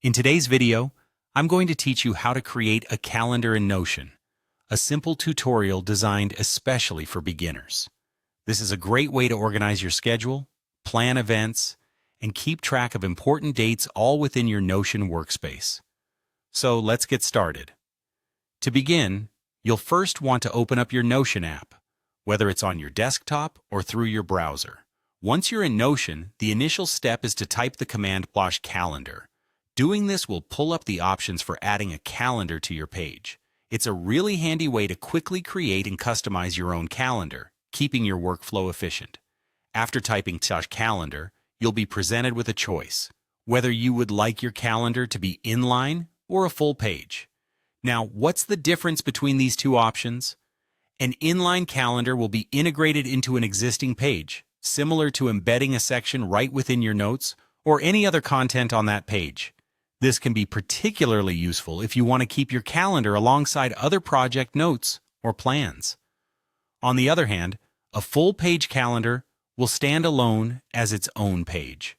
In today's video, I'm going to teach you how to create a calendar in Notion, a simple tutorial designed especially for beginners. This is a great way to organize your schedule, plan events, and keep track of important dates all within your Notion workspace. So let's get started. To begin, you'll first want to open up your Notion app, whether it's on your desktop or through your browser. Once you're in Notion, the initial step is to type the command /calendar. Doing this will pull up the options for adding a calendar to your page. It's a really handy way to quickly create and customize your own calendar, keeping your workflow efficient. After typing /calendar, you'll be presented with a choice, whether you would like your calendar to be inline or a full page. Now, what's the difference between these two options? An inline calendar will be integrated into an existing page, similar to embedding a section right within your notes or any other content on that page. This can be particularly useful if you want to keep your calendar alongside other project notes or plans. On the other hand, a full-page calendar will stand alone as its own page.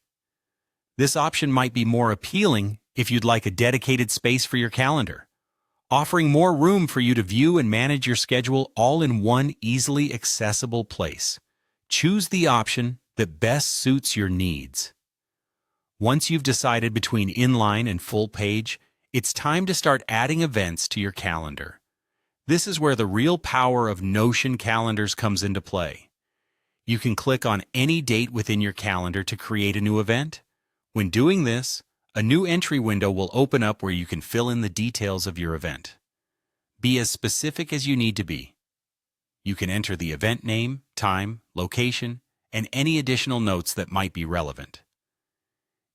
This option might be more appealing if you'd like a dedicated space for your calendar, offering more room for you to view and manage your schedule all in one easily accessible place. Choose the option that best suits your needs. Once you've decided between inline and full page, it's time to start adding events to your calendar. This is where the real power of Notion calendars comes into play. You can click on any date within your calendar to create a new event. When doing this, a new entry window will open up where you can fill in the details of your event. Be as specific as you need to be. You can enter the event name, time, location, and any additional notes that might be relevant.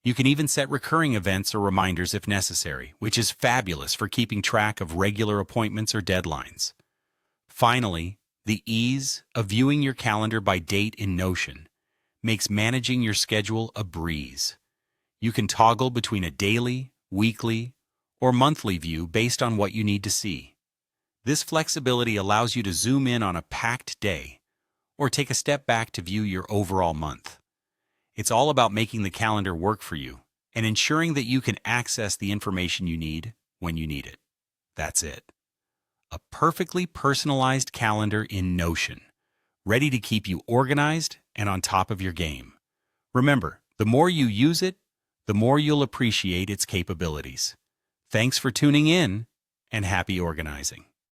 You can even set recurring events or reminders if necessary, which is fabulous for keeping track of regular appointments or deadlines. Finally, the ease of viewing your calendar by date in Notion makes managing your schedule a breeze. You can toggle between a daily, weekly, or monthly view based on what you need to see. This flexibility allows you to zoom in on a packed day or take a step back to view your overall month. It's all about making the calendar work for you and ensuring that you can access the information you need when you need it. That's it. A perfectly personalized calendar in Notion, ready to keep you organized and on top of your game. Remember, the more you use it, the more you'll appreciate its capabilities. Thanks for tuning in, and happy organizing.